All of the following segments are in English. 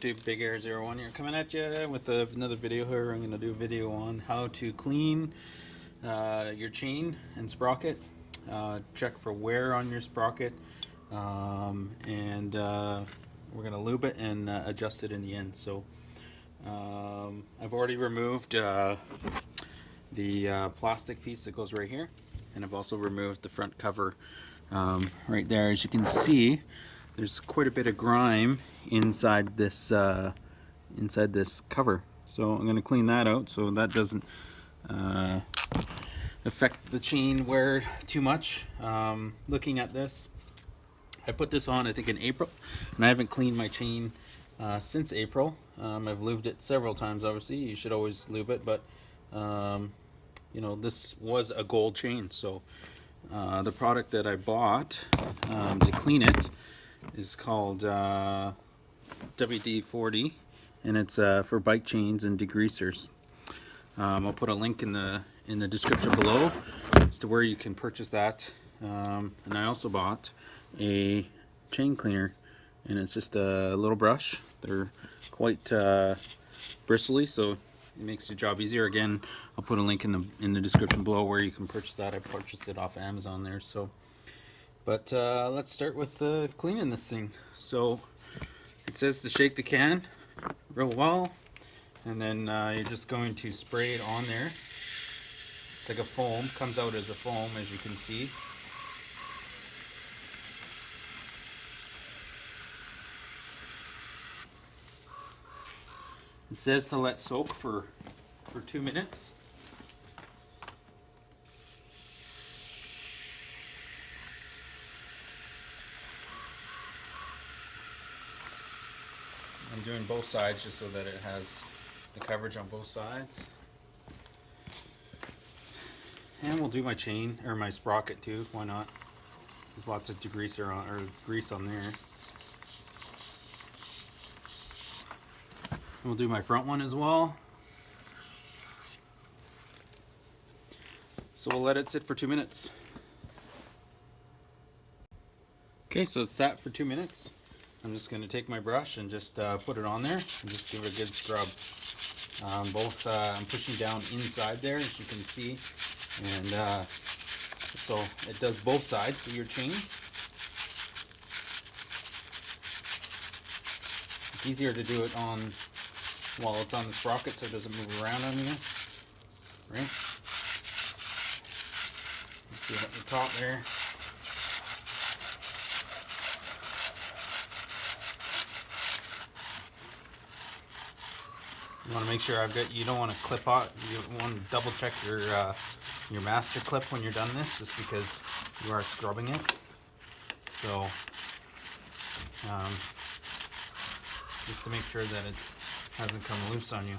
YouTube, Big Air 01 here, coming at you with another video here. I'm going to do a video on how to clean your chain and sprocket, check for wear on your sprocket, and we're going to lube it and adjust it in the end. So I've already removed the plastic piece that goes right here, and I've also removed the front cover right there. As you can see, there's quite a bit of grime inside this cover, so I'm going to clean that out so that doesn't affect the chain wear too much. Looking at this, I put this on I think in April, and I haven't cleaned my chain since April. I've lubed it several times. Obviously you should always lube it, but you know, this was a gold chain, so the product that I bought to clean it is called WD-40, and it's for bike chains and degreasers. I'll put a link in the description below as to where you can purchase that. And I also bought a chain cleaner, and it's just a little brush. They're quite bristly, so it makes your job easier. Again, I'll put a link in the description below where you can purchase that. I purchased it off Amazon there. So, but let's start with cleaning this thing. So it says to shake the can real well, and then you're just going to spray it on there. It's like a foam, comes out as a foam, as you can see. It says to let soak for 2 minutes. I'm doing both sides just so that it has the coverage on both sides. And we'll do my chain, or my sprocket too, why not? There's lots of degreaser on, or grease on there. We'll do my front one as well. So we'll let it sit for 2 minutes. Okay, so it's sat for 2 minutes. I'm just going to take my brush and just put it on there and just give it a good scrub. I'm pushing down inside there, as you can see, and so it does both sides of your chain. It's easier to do it while it's on the sprocket, so it doesn't move around on you, right? Let's do it at the top there. You want to make sure you don't want to clip out, you want to double check your master clip when you're done this, just because you are scrubbing it. So just to make sure that it hasn't come loose on you.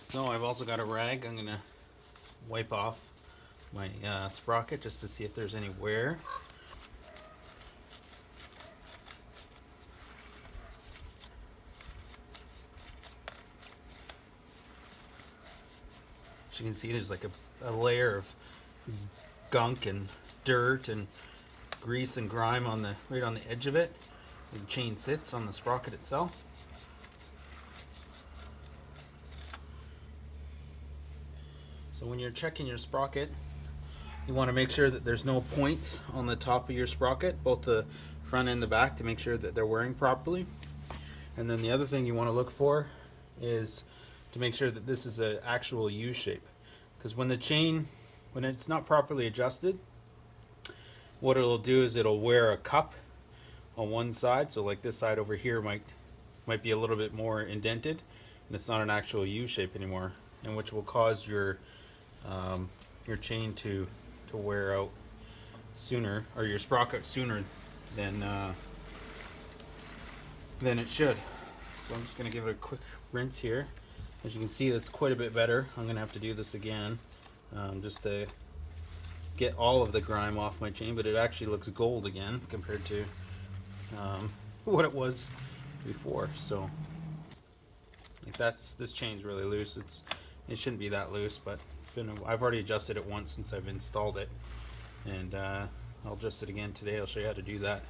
So I've also got a rag. I'm going to wipe off my sprocket just to see if there's any wear. As you can see, there's like a layer of gunk and dirt and grease and grime right on the edge of it. The chain sits on the sprocket itself. So when you're checking your sprocket, you want to make sure that there's no points on the top of your sprocket, both the front and the back, to make sure that they're wearing properly. And then the other thing you want to look for is to make sure that this is an actual U shape, because when it's not properly adjusted, what it'll do is it'll wear a cup on one side. So like this side over here might be a little bit more indented, and it's not an actual U shape anymore, and which will cause your chain to wear out sooner, or your sprocket sooner than it should. So I'm just going to give it a quick rinse here. As you can see, that's quite a bit better. I'm going to have to do this again just to get all of the grime off my chain, but it actually looks gold again compared to what it was before. So like this chain's really loose. It shouldn't be that loose, but I've already adjusted it once since I've installed it. and I'll adjust it again today. I'll show you how to do that.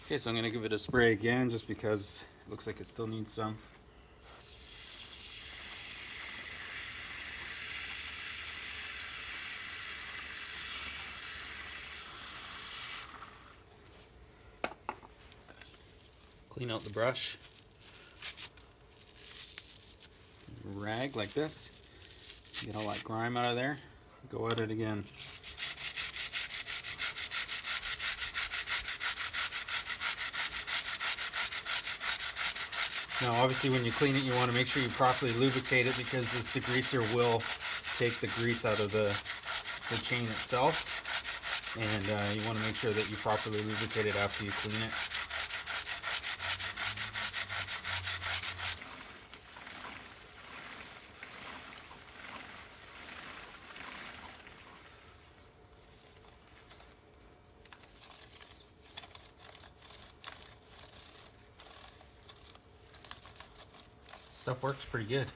Okay, so I'm going to give it a spray again just because it looks like it still needs some. Clean out the brush. Rag like this. Get all that grime out of there. Go at it again. Now obviously when you clean it you want to make sure you properly lubricate it, because this degreaser will take the grease out of the chain itself, and you want to make sure that you properly lubricate it after you clean it. Stuff works pretty good.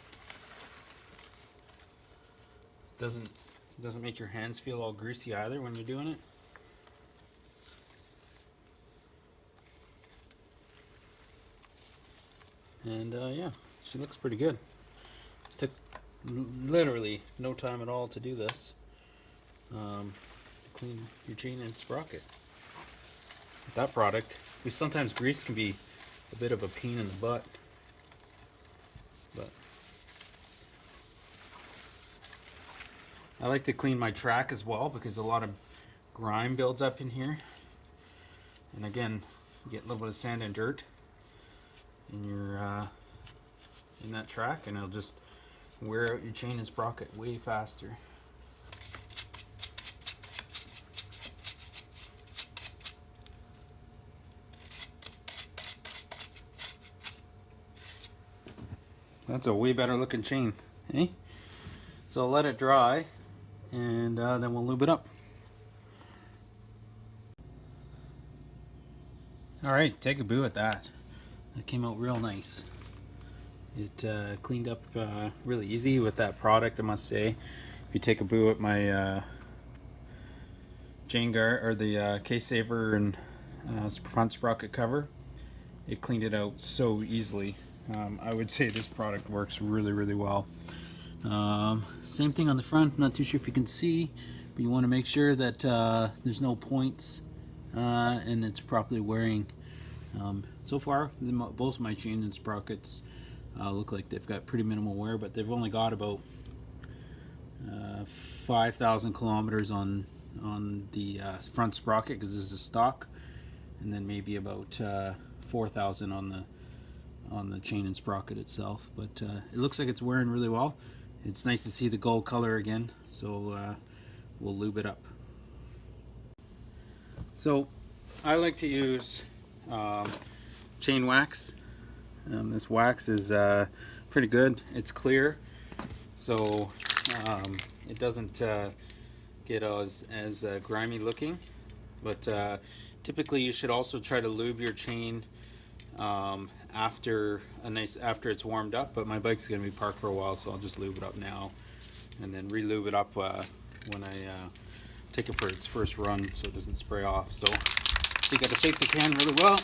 Doesn't make your hands feel all greasy either when you're doing it. And yeah, she looks pretty good. Took literally no time at all to do this. To clean your chain and sprocket. With that product, because sometimes grease can be a bit of a pain in the butt. But I like to clean my track as well, because a lot of grime builds up in here, and again you get a little bit of sand and dirt in your in that track, and it'll just wear out your chain and sprocket way faster. That's a way better looking chain, eh? So I'll let it dry, and then we'll lube it up. Alright, take a boo at that. It came out real nice. It cleaned up really easy with that product, I must say. If you take a boo at my chain guard, or the case saver and front sprocket cover, it cleaned it out so easily. I would say this product works really, really well. Same thing on the front. I'm not too sure if you can see, but you want to make sure that there's no points and it's properly wearing. So far, both my chain and sprockets look like they've got pretty minimal wear, but they've only got about 5,000 kilometers on the front sprocket, because this is a stock, and then maybe about 4,000 on the chain and sprocket itself. But it looks like it's wearing really well. It's nice to see the gold color again, so we'll lube it up. So I like to use chain wax. This wax is pretty good. It's clear, so it doesn't get as grimy looking, but typically you should also try to lube your chain after it's warmed up. But my bike's going to be parked for a while, so I'll just lube it up now and then re-lube it up when I take it for its first run, so it doesn't spray off. So you got to shake the can really well.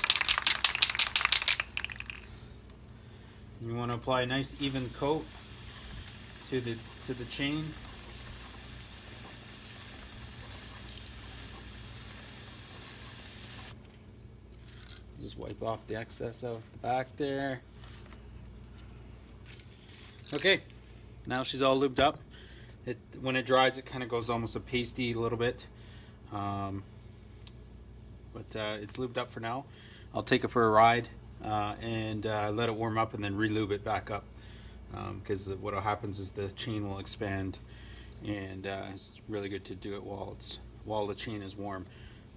You want to apply a nice even coat to the chain. Just wipe off the excess out the back there. Okay, now she's all lubed up. When it dries, it kind of goes almost a pasty a little bit, but it's lubed up for now. I'll take it for a ride and let it warm up, and then re-lube it back up, because what happens is the chain will expand, and it's really good to do it while the chain is warm.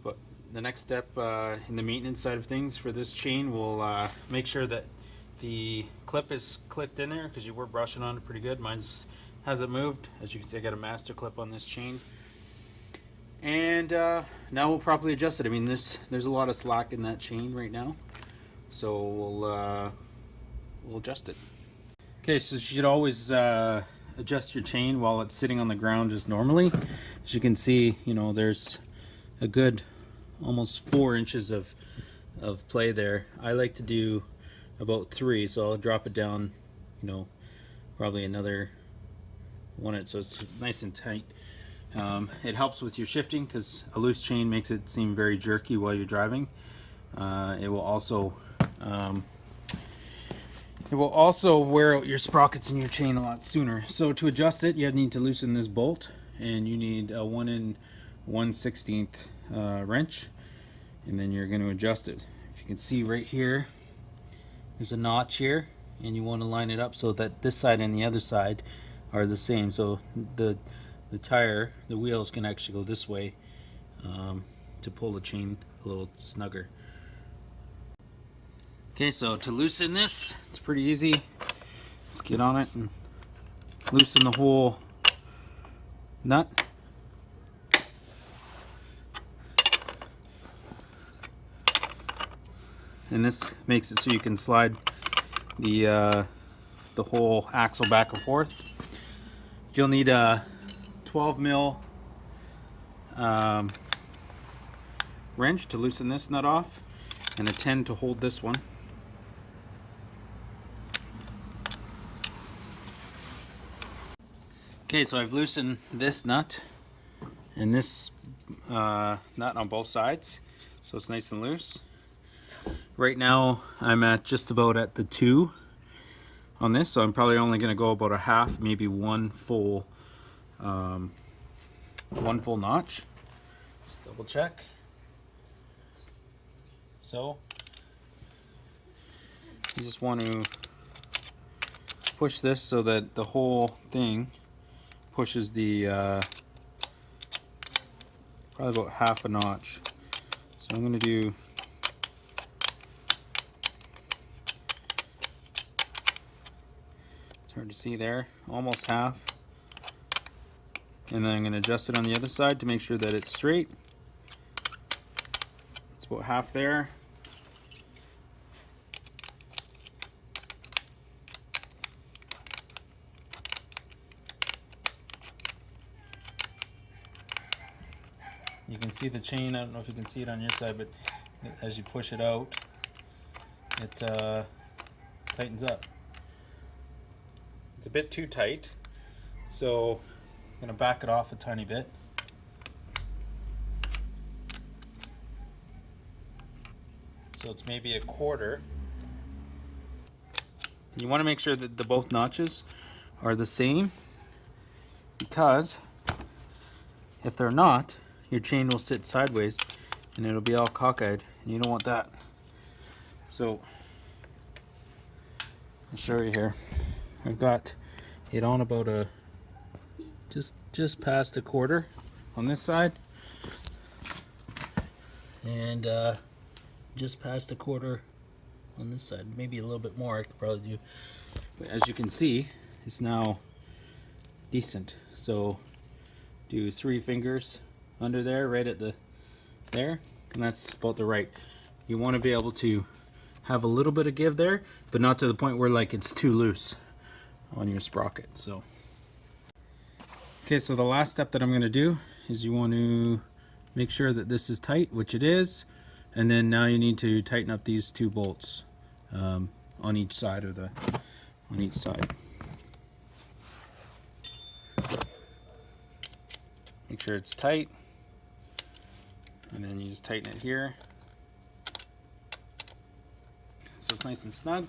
But the next step in the maintenance side of things for this chain, we'll make sure that the clip is clipped in there, because you were brushing on it pretty good. Mine's hasn't moved. As you can see, I got a master clip on this chain, and now we'll properly adjust it. I mean, there's a lot of slack in that chain right now, so we'll adjust it. Okay, so you should always adjust your chain while it's sitting on the ground just normally. As you can see, you know, there's a good almost 4 inches of play there. I like to do about 3, so I'll drop it down, you know, probably another 1 so it's nice and tight. It helps with your shifting because a loose chain makes it seem very jerky while you're driving. It will also wear out your sprockets in your chain a lot sooner. So to adjust it, you need to loosen this bolt, and you need a 1 1/16 wrench, and then you're going to adjust it. If you can see right here, there's a notch here, and you want to line it up so that this side and the other side are the same. So the wheels can actually go this way to pull the chain a little snugger. Okay, so to loosen this, it's pretty easy. Just get on it and loosen the whole nut. And this makes it so you can slide the whole axle back and forth. You'll need a 12 mil wrench to loosen this nut off, and a 10 to hold this one. Okay, so I've loosened this nut and this nut on both sides, so it's nice and loose. Right now I'm at just about at the 2 on this, so I'm probably only going to go about a half, maybe one full notch. Just double check. So you just want to push this so that the whole thing pushes the probably about half a notch. So I'm going to do it's hard to see there, almost half, and then I'm going to adjust it on the other side to make sure that it's straight. It's about half there. You can see the chain, I don't know if you can see it on your side, but as you push it out, it tightens up. It's a bit too tight, so I'm going to back it off a tiny bit. So it's maybe a quarter. You want to make sure that both notches are the same, because if they're not, your chain will sit sideways and it'll be all cockeyed, and you don't want that. So I'll show you here. I've got it on about a just past a quarter on this side, and just past a quarter on this side. Maybe a little bit more I could probably do, but as you can see, it's now decent. So do 3 fingers under there, right at there, and that's about the right. You want to be able to have a little bit of give there, but not to the point where like it's too loose on your sprocket. So okay, so the last step that I'm going to do is you want to make sure that this is tight, which it is, and then now you need to tighten up these 2 bolts on each side of on each side. Make sure it's tight, and then you just tighten it here so it's nice and snug.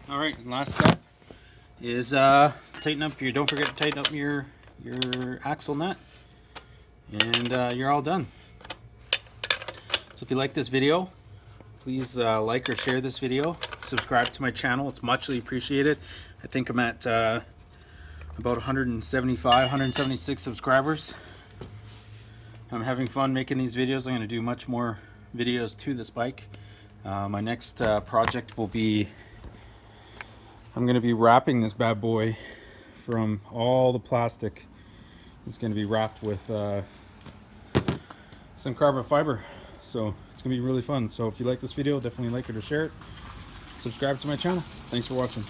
All right, last step is tighten up your. Don't forget to tighten up your axle nut, and you're all done. So if you like this video, please like or share this video. Subscribe to my channel; it's muchly appreciated. I think I'm at about 175, 176 subscribers. I'm having fun making these videos. I'm going to do much more videos to this bike. My next project will be, I'm going to be wrapping this bad boy from all the plastic It's going to be wrapped with some carbon fiber, so it's going to be really fun. So if you like this video, definitely like it or share it. Subscribe to my channel. Thanks for watching.